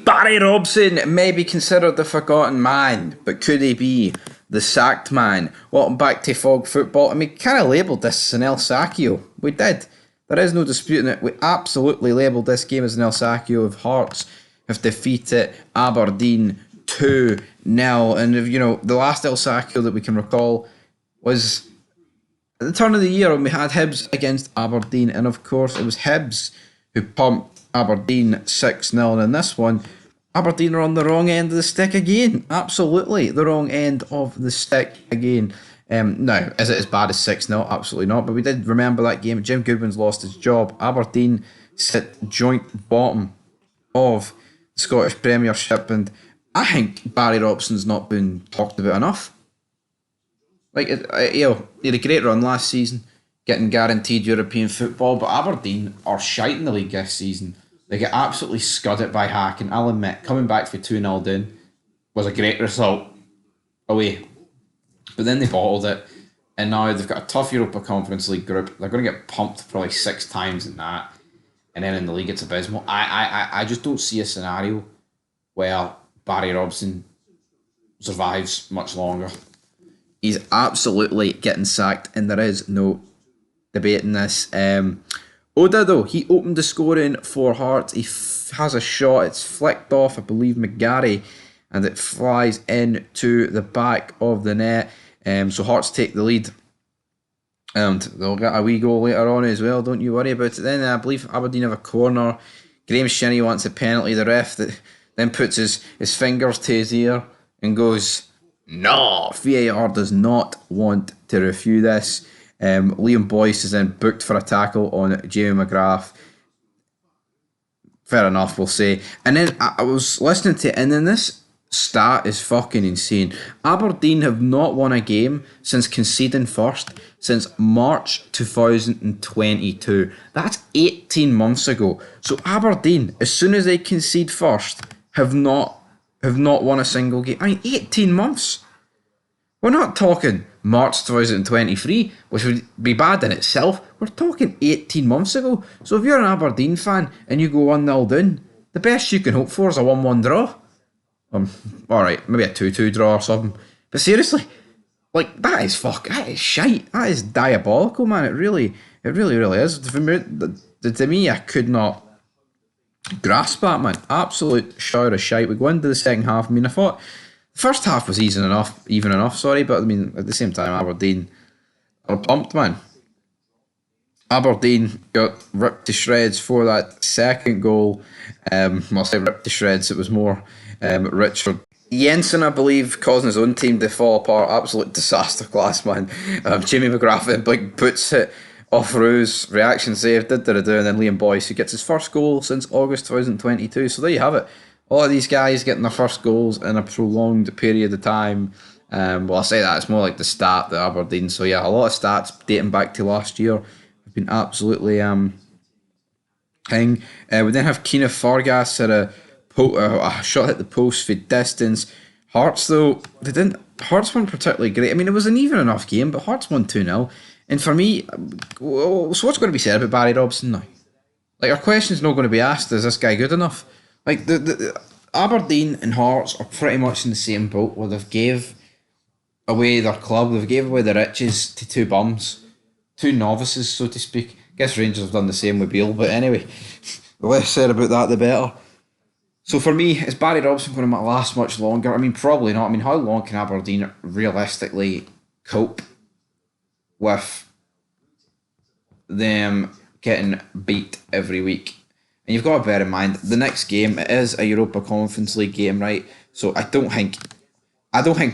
Barry Robson may be considered the forgotten man, but could he be the sacked man? Welcome back to Fog Football. And we kind of labelled this as an El Sacchio. We did. There is no disputing it. We absolutely labelled this game as an El Sacchio. Of Hearts have defeated Aberdeen 2-0. And the last El Sacchio that we can recall was at the turn of the year when we had Hibs against Aberdeen. And of course, it was Hibs who pumped Aberdeen 6-0, and in this one, Aberdeen are on the wrong end of the stick again. Absolutely, the wrong end of the stick again. Now, is it as bad as 6-0? Absolutely not, but we did remember that game. Jim Goodwin's lost his job. Aberdeen sit joint bottom of the Scottish Premiership, and I think Barry Robson's not been talked about enough. He had a great run last season, getting guaranteed European football, but Aberdeen are shite in the league this season. They get absolutely scudded by Hack, and I'll admit, coming back for 2-0 down was a great result away. But then they bottled it, and now they've got a tough Europa Conference League group. They're going to get pumped probably 6 times in that, and then in the league it's abysmal. I just don't see a scenario where Barry Robson survives much longer. He's absolutely getting sacked, and there is no debating this. Oda, though, he opened the scoring for Hearts. He has a shot. It's flicked off, I believe, McGarry, and it flies into the back of the net. So Hearts take the lead. And they'll get a wee goal later on as well. Don't you worry about it. Then I believe Aberdeen have a corner. Graham Shinney wants a penalty. The ref then puts his fingers to his ear and goes, "No, VAR does not want to review this." Liam Boyce is then booked for a tackle on Jamie McGrath. Fair enough, we'll say. And then I was listening to it, and then this stat is fucking insane. Aberdeen have not won a game since conceding first since March 2022. That's 18 months ago. So Aberdeen, as soon as they concede first, have not won a single game. 18 months. We're not talking March 2023, which would be bad in itself. We're talking 18 months ago. So if you're an Aberdeen fan and you go 1-0 down, the best you can hope for is a 1-1 draw. Alright, maybe a 2-2 draw or something. But seriously, that is shite. That is diabolical, man. It really is. To me, I could not grasp that, man. Absolute shower of shite. We go into the second half. I thought first half was even enough, but at the same time, Aberdeen are pumped, man. Aberdeen got ripped to shreds for that second goal. I say ripped to shreds, it was more Richard Jensen, I believe, causing his own team to fall apart. Absolute disaster class, man. Jamie McGrath, big boots hit off Roos, reaction save, and then Liam Boyce, who gets his first goal since August 2022. So there you have it. All of these guys getting their first goals in a prolonged period of time. I say that, it's more like the stat that Aberdeen. So yeah, a lot of stats dating back to last year have been absolutely king. We then have Keena Fargas at a shot hit the post for distance. Hearts, though, Hearts weren't particularly great. It was an even enough game, but Hearts won 2-0. And for me, so what's going to be said about Barry Robson now? Our question's not going to be asked, is this guy good enough? The Aberdeen and Hearts are pretty much in the same boat where they've gave away their club, they've gave away the riches to 2 bums, 2 novices, so to speak. I guess Rangers have done the same with Beale, but anyway, the less said about that, the better. So for me, is Barry Robson going to last much longer? Probably not. How long can Aberdeen realistically cope with them getting beat every week? And you've got to bear in mind, the next game, it is a Europa Conference League game, right? So I don't think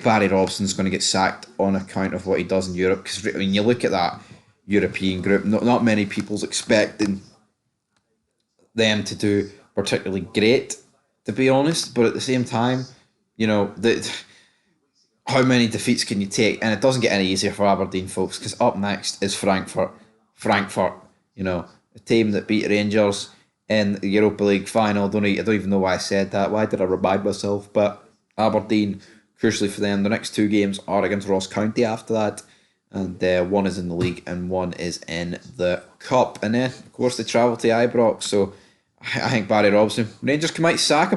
Barry Robson's going to get sacked on account of what he does in Europe. Because you look at that European group, not many people's expecting them to do particularly great, to be honest. But at the same time, how many defeats can you take? And it doesn't get any easier for Aberdeen, folks, because up next is Frankfurt. A team that beat Rangers in the Europa League final. I don't even know why I said that. Why did I remind myself? But Aberdeen, crucially for them, the next 2 games are against Ross County after that. And one is in the league and one is in the cup. And then, of course, they travel to Ibrox. So I think Barry Robson, Rangers might sack him.